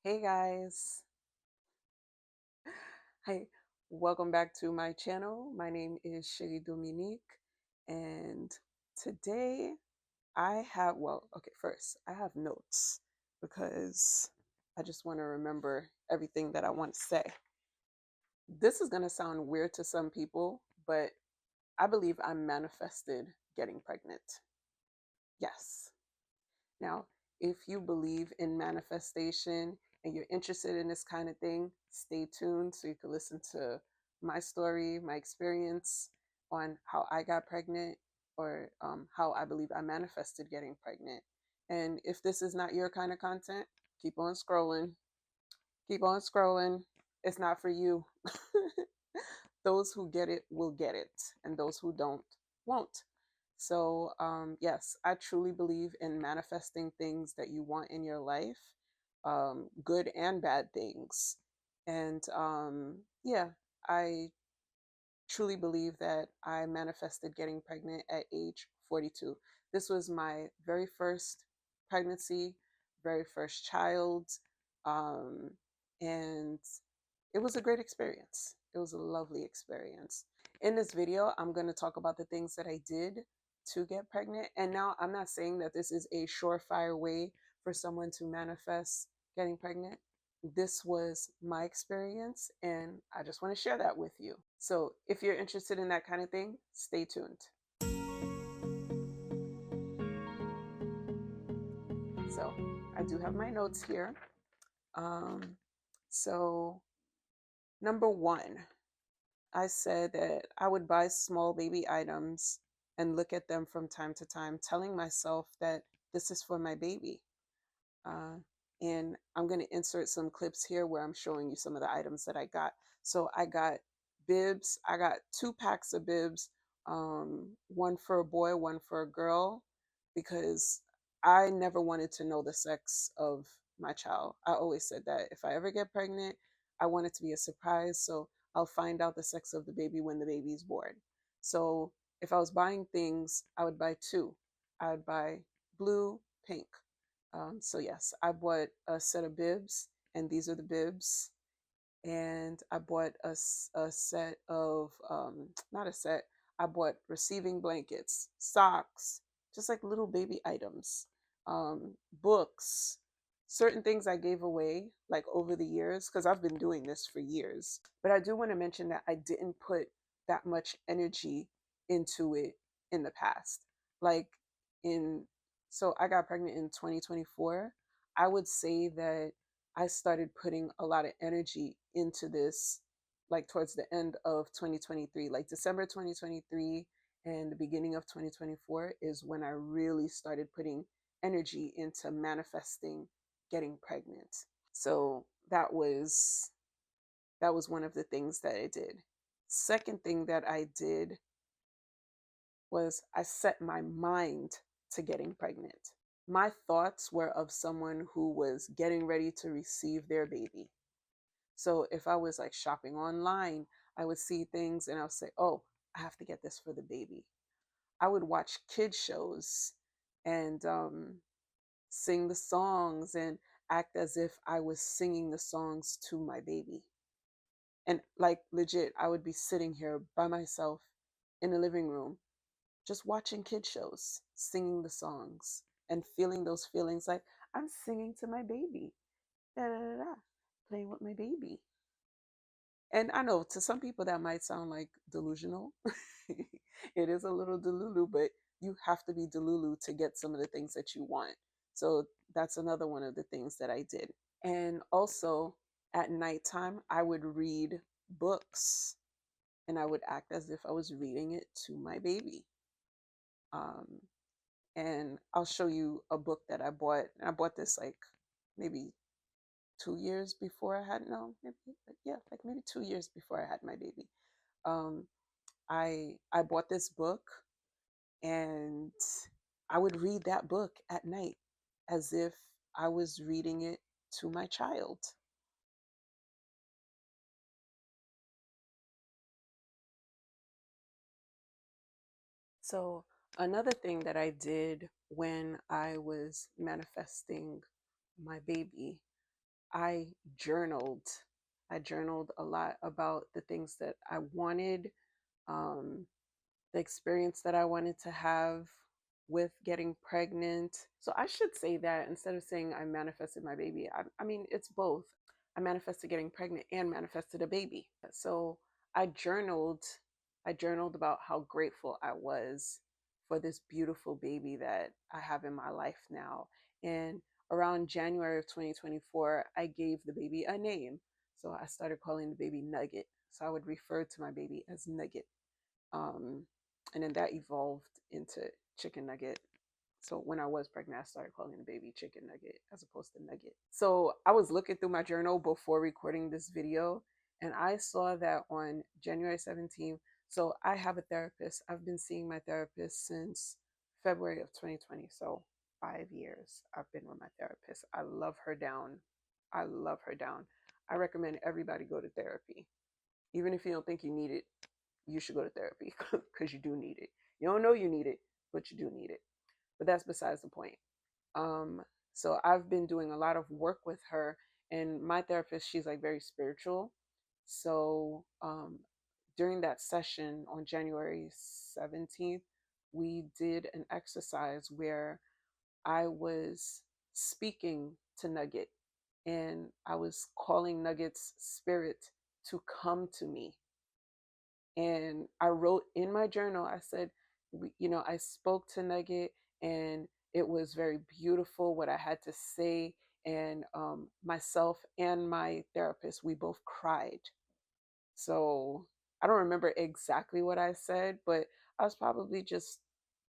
Hey guys, hi, welcome back to my channel. My name is Sherry Dominique, and today first, I have notes because I just want to remember everything that I want to say. This is going to sound weird to some people, but I believe I manifested getting pregnant. Yes. Now, if you believe in manifestation and you're interested in this kind of thing, stay tuned so you can listen to my story, my experience on how I got pregnant or how I believe I manifested getting pregnant. And if this is not your kind of content, keep on scrolling. Keep on scrolling. It's not for you. Those who get it will get it, and those who don't won't. So, yes, I truly believe in manifesting things that you want in your life, good and bad things. And yeah, I truly believe that I manifested getting pregnant at age 42. This was my very first pregnancy, very first child. Um, and it was a great experience. It was a lovely experience. In this video, I'm going to talk about the things that I did to get pregnant. And now I'm not saying that this is a surefire way for someone to manifest getting pregnant. This was my experience, and I just want to share that with you. So if you're interested in that kind of thing, stay tuned. So I do have my notes here. Um, so, number one, I said that I would buy small baby items and look at them from time to time, telling myself that this is for my baby. Uh, and I'm going to insert some clips here where I'm showing you some of the items that I got. So I got bibs. I got 2 packs of bibs, one for a boy, one for a girl, because I never wanted to know the sex of my child. I always said that if I ever get pregnant, I want it to be a surprise. So I'll find out the sex of the baby when the baby's born. So if I was buying things, I would buy two. I would buy blue, pink. So yes, I bought a set of bibs, and these are the bibs. And I bought a set of, not a set, I bought receiving blankets, socks, just like little baby items, books, certain things I gave away like over the years because I've been doing this for years. But I do want to mention that I didn't put that much energy into it in the past. Like in, so I got pregnant in 2024. I would say that I started putting a lot of energy into this like towards the end of 2023, like December 2023 and the beginning of 2024 is when I really started putting energy into manifesting getting pregnant. So that was one of the things that I did. Second thing that I did was I set my mind to getting pregnant. My thoughts were of someone who was getting ready to receive their baby. So if I was like shopping online, I would see things and I would say, oh, I have to get this for the baby. I would watch kid shows and sing the songs and act as if I was singing the songs to my baby. And like legit, I would be sitting here by myself in the living room, just watching kid shows, singing the songs and feeling those feelings like I'm singing to my baby, da da da da, playing with my baby. And I know to some people that might sound like delusional. It is a little delulu, but you have to be delulu to get some of the things that you want. So that's another one of the things that I did. And also at nighttime, I would read books and I would act as if I was reading it to my baby. Um, and I'll show you a book that I bought. And I bought this like maybe 2 years before I had no, maybe yeah, like maybe 2 years before I had my baby. Um, I bought this book and I would read that book at night as if I was reading it to my child. So another thing that I did when I was manifesting my baby I journaled. I journaled a lot about the things that I wanted, um, the experience that I wanted to have with getting pregnant. So I should say that instead of saying I manifested my baby, I mean, it's both. I manifested getting pregnant and manifested a baby. So I journaled. I journaled about how grateful I was for this beautiful baby that I have in my life now. And around January of 2024, I gave the baby a name. So I started calling the baby Nugget. So I would refer to my baby as Nugget. Um, and then that evolved into Chicken Nugget. So when I was pregnant, I started calling the baby Chicken Nugget as opposed to Nugget. So I was looking through my journal before recording this video, and I saw that on January 17th. So I have a therapist. I've been seeing my therapist since February of 2020. So 5 years I've been with my therapist. I love her down. I love her down. I recommend everybody go to therapy. Even if you don't think you need it, you should go to therapy because you do need it. You don't know you need it, but you do need it. But that's besides the point. Um, so I've been doing a lot of work with her, and my therapist, she's like very spiritual. So during that session on January 17th, we did an exercise where I was speaking to Nugget and I was calling Nugget's spirit to come to me. And I wrote in my journal, I said, I spoke to Nugget and it was very beautiful what I had to say. And myself and my therapist, we both cried. So I don't remember exactly what I said, but I was probably just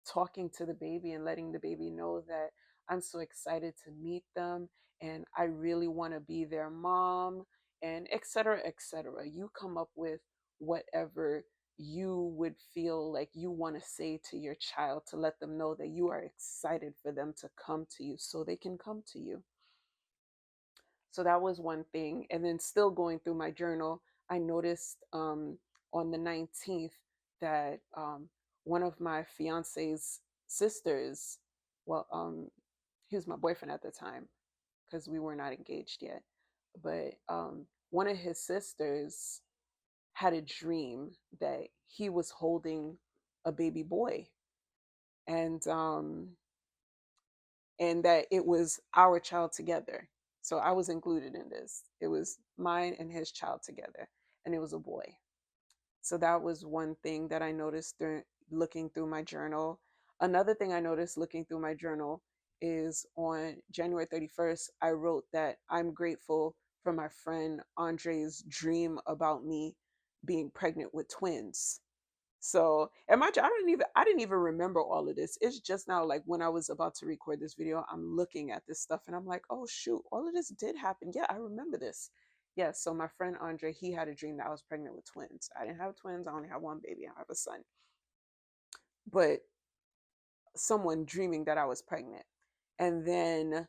talking to the baby and letting the baby know that I'm so excited to meet them and I really want to be their mom and et cetera, et cetera. You come up with whatever you would feel like you want to say to your child to let them know that you are excited for them to come to you so they can come to you. So that was one thing. And then still going through my journal, I noticed on the 19th that one of my fiance's sisters, well, he was my boyfriend at the time because we were not engaged yet. But one of his sisters had a dream that he was holding a baby boy. And and that it was our child together. So I was included in this. It was mine and his child together, and it was a boy. So that was one thing that I noticed during looking through my journal. Another thing I noticed looking through my journal is on January 31st, I wrote that I'm grateful for my friend Andre's dream about me being pregnant with twins. So, and mind you, I didn't even remember all of this. It's just now, like when I was about to record this video, I'm looking at this stuff and I'm like, oh shoot, all of this did happen. Yeah, I remember this. Yeah, so my friend Andre, he had a dream that I was pregnant with twins. I didn't have twins, I only have one baby, I have a son. But someone dreaming that I was pregnant. And then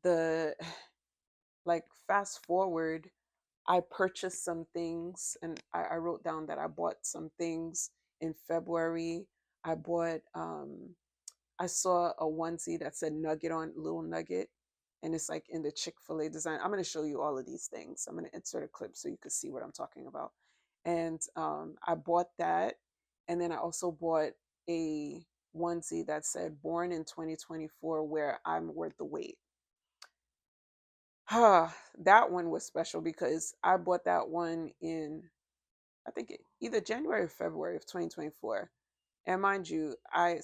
the like fast forward, I purchased some things and I wrote down that I bought some things in February. I bought I saw a onesie that said Nugget on Little Nugget, and it's like in the Chick-fil-A design. I'm going to show you all of these things. I'm going to insert a clip so you can see what I'm talking about. And I bought that. And then I also bought a onesie that said Born in 2024, where I'm worth the wait. That one was special because I bought that one in, I think, either January or February of 2024. And mind you, I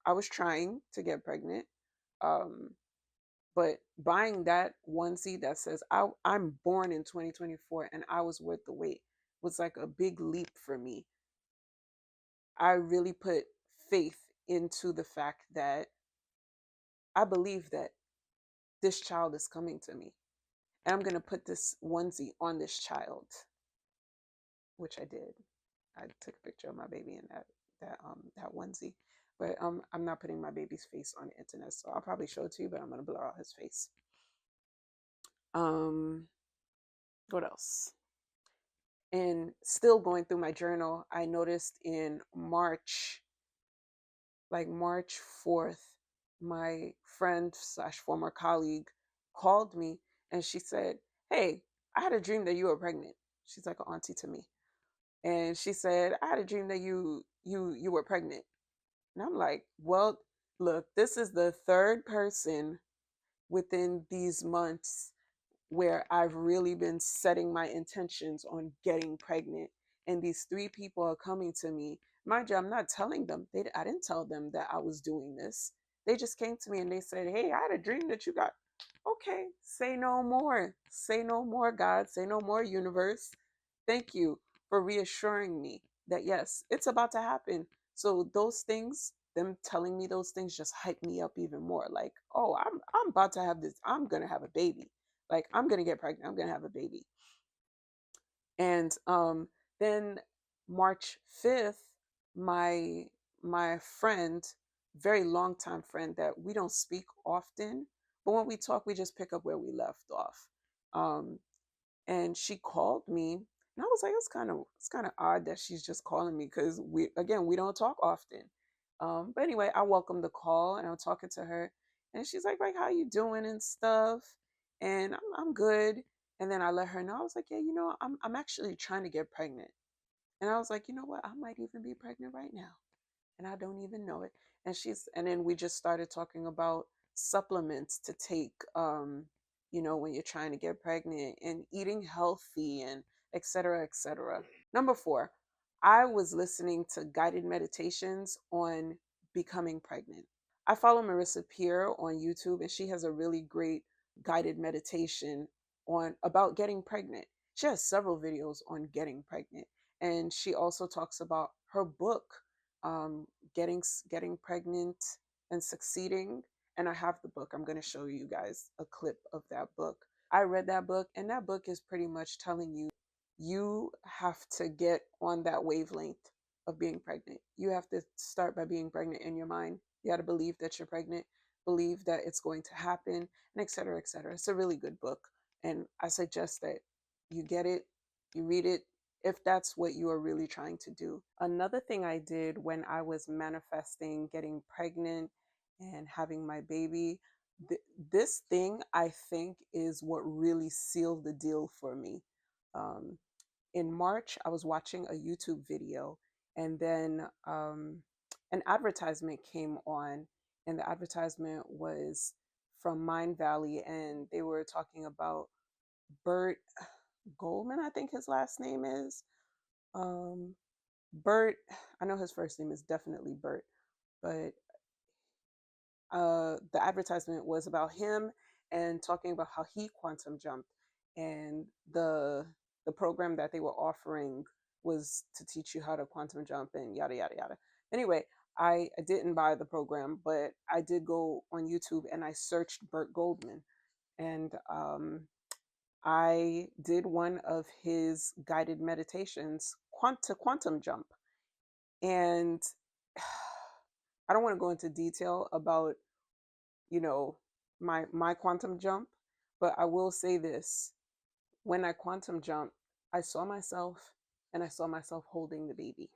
was trying to get pregnant. Um, but buying that onesie that says I'm born in 2024 and I was worth the wait was like a big leap for me. I really put faith into the fact that I believe that this child is coming to me. And I'm going to put this onesie on this child, which I did. I took a picture of my baby in that onesie. But I'm not putting my baby's face on the internet, so I'll probably show it to you, but I'm gonna blur out his face. Um, what else? And still going through my journal, I noticed in March, like March 4th, my friend slash former colleague called me and she said, "Hey, I had a dream that you were pregnant." She's like an auntie to me. And she said, "I had a dream that you were pregnant." And I'm like, "Well, look, this is the third person within these months where I've really been setting my intentions on getting pregnant. And these three people are coming to me. Mind you, I'm not telling them. I didn't tell them that I was doing this. They just came to me and they said, "Hey, I had a dream that you got." Okay, say no more. Say no more, God. Say no more, universe. Thank you for reassuring me that yes, it's about to happen. So those things, them telling me those things just hype me up even more. Like, oh, I'm about to have this, I'm gonna have a baby. Like I'm gonna get pregnant, I'm gonna have a baby. And then March 5th, my my friend, very long time friend that we don't speak often, but when we talk, we just pick up where we left off. Um, and she called me, and I was like, it's kind of odd that she's just calling me because we don't talk often. But anyway, I welcomed the call and I'm talking to her, and she's like how you doing and stuff, and I'm good. And then I let her know, I was like, yeah, I'm actually trying to get pregnant. And I was like, you know what, I might even be pregnant right now and I don't even know it. And then we just started talking about supplements to take, when you're trying to get pregnant, and eating healthy, and et cetera, et cetera. Number four, I was listening to guided meditations on becoming pregnant. I follow Marissa Peer on YouTube, and she has a really great guided meditation on about getting pregnant. She has several videos on getting pregnant, and she also talks about her book, um, getting pregnant and succeeding. And I have the book. I'm going to show you guys a clip of that book. I read that book, and that book is pretty much telling you have to get on that wavelength of being pregnant. You have to start by being pregnant in your mind. You got to believe that you're pregnant, believe that it's going to happen, and et cetera, et cetera. It's a really good book. And I suggest that you get it, you read it, if that's what you are really trying to do. Another thing I did when I was manifesting getting pregnant and having my baby, th- this thing I think is what really sealed the deal for me. Um, in March, I was watching a YouTube video, and then an advertisement came on, and the advertisement was from Mind Valley, and they were talking about Bert Goldman, I think his last name is. Um, Bert, I know his first name is definitely Bert, but the advertisement was about him and talking about how he quantum jumped, and the program that they were offering was to teach you how to quantum jump and yada yada yada. Anyway, I didn't buy the program, but I did go on YouTube and I searched Bert Goldman, and I did one of his guided meditations to quantum jump. And I don't want to go into detail about you know my quantum jump, but I will say this: when I quantum jumped, I saw myself, and I saw myself holding the baby.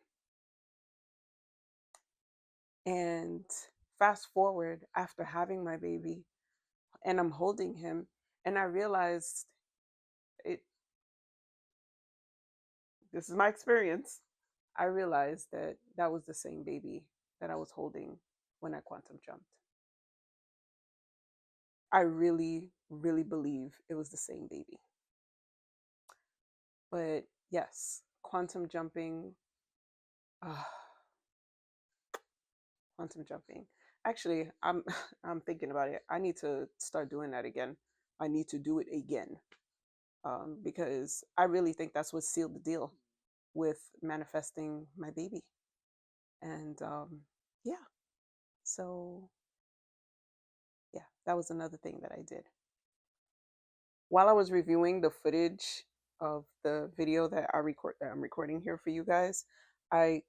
And fast forward, after having my baby and I'm holding him, and I realized it this is my experience. I realized that that was the same baby that I was holding when I quantum jumped. I really, really believe it was the same baby. But yes, quantum jumping, uh, quantum jumping. Actually, I'm I'm thinking about it. I need to start doing that again. I need to do it again, because I really think that's what sealed the deal with manifesting my baby. And yeah, so yeah, that was another thing that I did. While I was reviewing the footage of the video that I'm recording here for you guys, I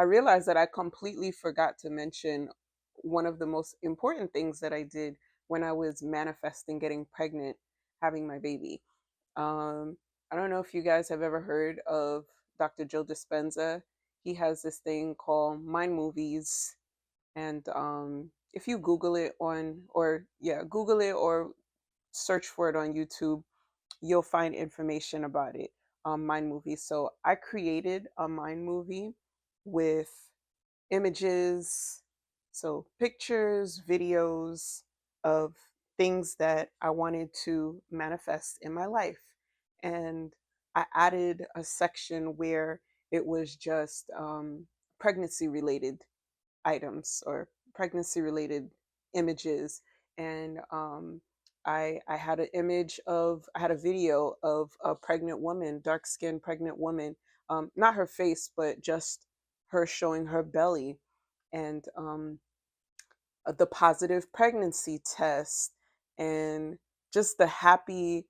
realized that I completely forgot to mention one of the most important things that I did when I was manifesting getting pregnant, having my baby. Um, I don't know if you guys have ever heard of Dr. Joe Dispenza. He has this thing called Mind Movies, and if you Google it on, or yeah, Google it or search for it on YouTube, you'll find information about it. Mind movie. So I created a mind movie with images, so pictures, videos of things that I wanted to manifest in my life. And I added a section where it was just pregnancy related items or pregnancy related images. And I had an image of, I had a video of a pregnant woman, dark skinned pregnant woman, not her face, but just her showing her belly. And the positive pregnancy test, and just the happy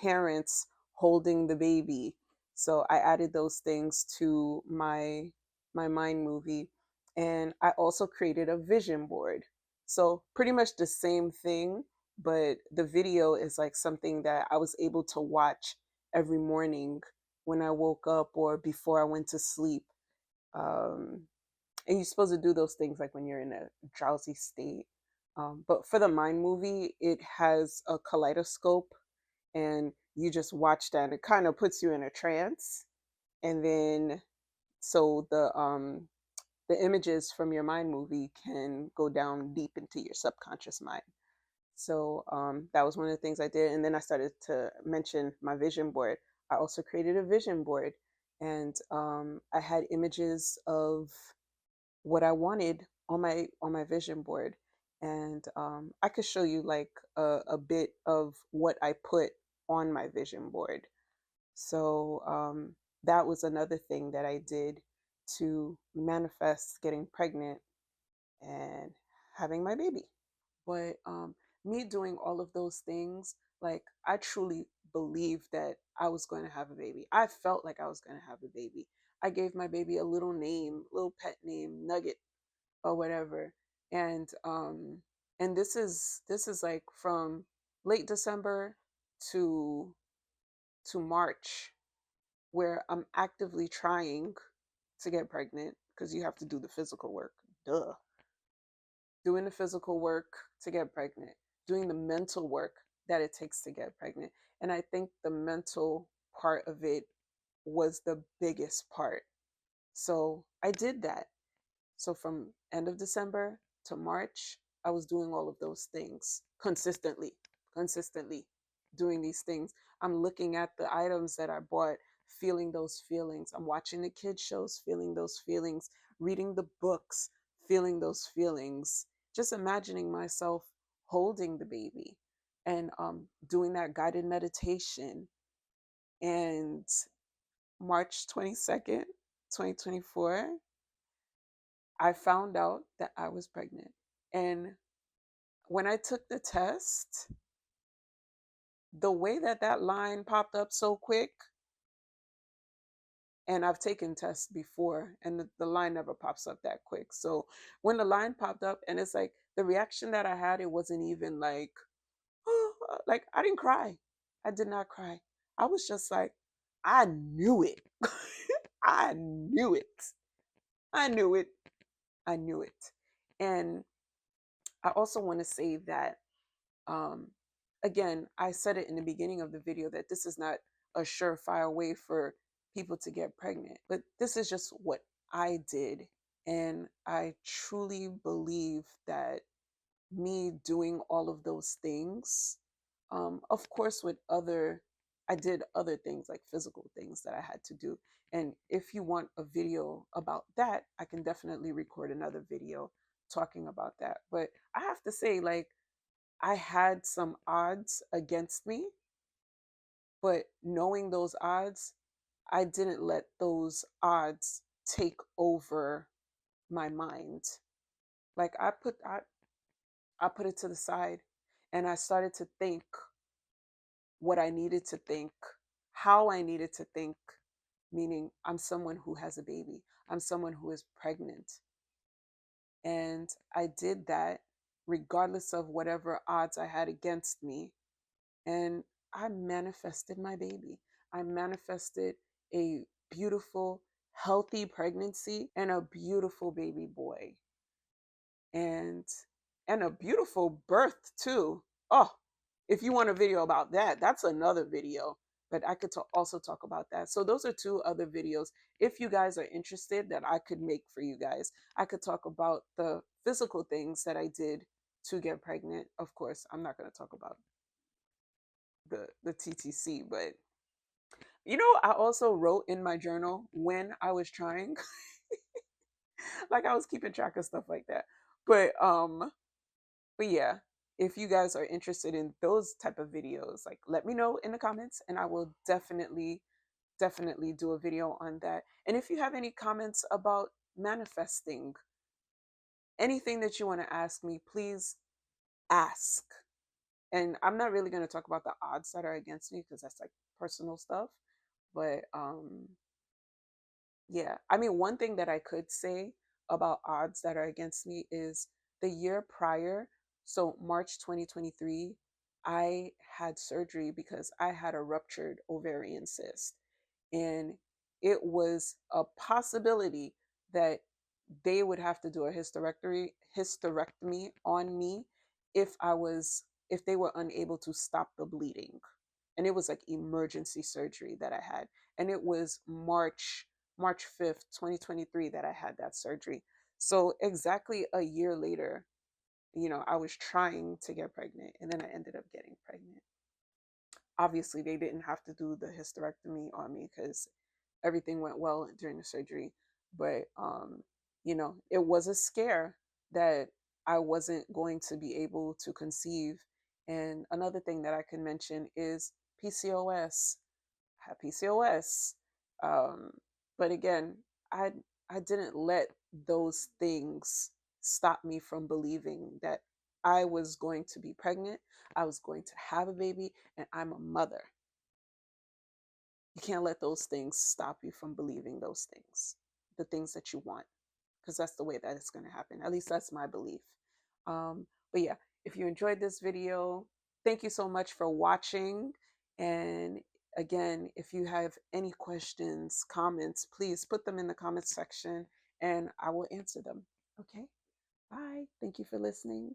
parents holding the baby. So I added those things to my mind movie. And I also created a vision board. So pretty much the same thing, but the video is like something that I was able to watch every morning when I woke up or before I went to sleep. um, and you're supposed to do those things like when you're in a drowsy state. But for the mind movie, it has a kaleidoscope, and you just watch that. It kind of puts you in a trance, and then so the images from your mind movie can go down deep into your subconscious mind. So that was one of the things I did, and then I started to mention my vision board. I also created a vision board, and I had images of what I wanted on my vision board. And I could show you like a bit of what I put on my vision board. So that was another thing that I did to manifest getting pregnant and having my baby. But me doing all of those things, like I truly believed that I was going to have a baby. I felt like I was going to have a baby. I gave my baby a little name, little pet name, Nugget or whatever. And this is like from late December to March, where I'm actively trying to get pregnant because you have to do the physical work. Duh. Doing the physical work to get pregnant, doing the mental work that it takes to get pregnant. And I think the mental part of it was the biggest part. So I did that. So from end of December to March, I was doing all of those things consistently doing these things. I'm looking at the items that I bought, feeling those feelings. I'm watching the kids shows, feeling those feelings, reading the books, feeling those feelings, just imagining myself holding the baby and doing that guided meditation. And March 22nd, 2024, I found out that I was pregnant. And when I took the test, the way that that line popped up so quick, and I've taken tests before, and the line never pops up that quick. So when the line popped up, and it's like the reaction that I had, it wasn't even like, oh, like I didn't cry. I did not cry. I was just like, I knew it. I knew it. I knew it. I knew it. And I also want to say that Um, again, I said it in the beginning of the video that this is not a surefire way for people to get pregnant, but this is just what I did. And I truly believe that me doing all of those things, of course, I did other things like physical things that I had to do. And if you want a video about that, I can definitely record another video talking about that. But I have to say, like, I had some odds against me, but knowing those odds, I didn't let those odds take over my mind. Like I put it to the side, and I started to think what I needed to think, how I needed to think, meaning I'm someone who has a baby. I'm someone who is pregnant. And I did that regardless of whatever odds I had against me. And I manifested my baby. I manifested a beautiful, healthy pregnancy and a beautiful baby boy. And a beautiful birth too. Oh, if you want a video about that, that's another video. But I could also talk about that. So those are two other videos. If you guys are interested, that I could make for you guys. I could talk about the physical things that I did to get pregnant. Of course, I'm not going to talk about the TTC, but I also wrote in my journal when I was trying, like I was keeping track of stuff like that. But but yeah, if you guys are interested in those type of videos, like let me know in the comments and I will definitely do a video on that. And if you have any comments about manifesting, anything that you want to ask me, please ask. And I'm not really going to talk about the odds that are against me because that's like personal stuff. But yeah, I mean, one thing that I could say about odds that are against me is the year prior, so March 2023, I had surgery because I had a ruptured ovarian cyst. And it was a possibility that they would have to do a hysterectomy on me if they were unable to stop the bleeding. And it was like emergency surgery that I had. And it was March 5th, 2023 that I had that surgery. So exactly a year later, I was trying to get pregnant and then I ended up getting pregnant. Obviously, they didn't have to do the hysterectomy on me because everything went well during the surgery. But it was a scare that I wasn't going to be able to conceive. And another thing that I can mention is PCOS. I have PCOS. Um, but again, I I didn't let those things stop me from believing that I was going to be pregnant, I was going to have a baby, and I'm a mother. You can't let those things stop you from believing those things, the things that you want, because that's the way that it's going to happen. At least that's my belief. But yeah, if you enjoyed this video, thank you so much for watching. And again, if you have any questions, comments, please put them in the comments section and I will answer them. Okay, bye. Thank you for listening.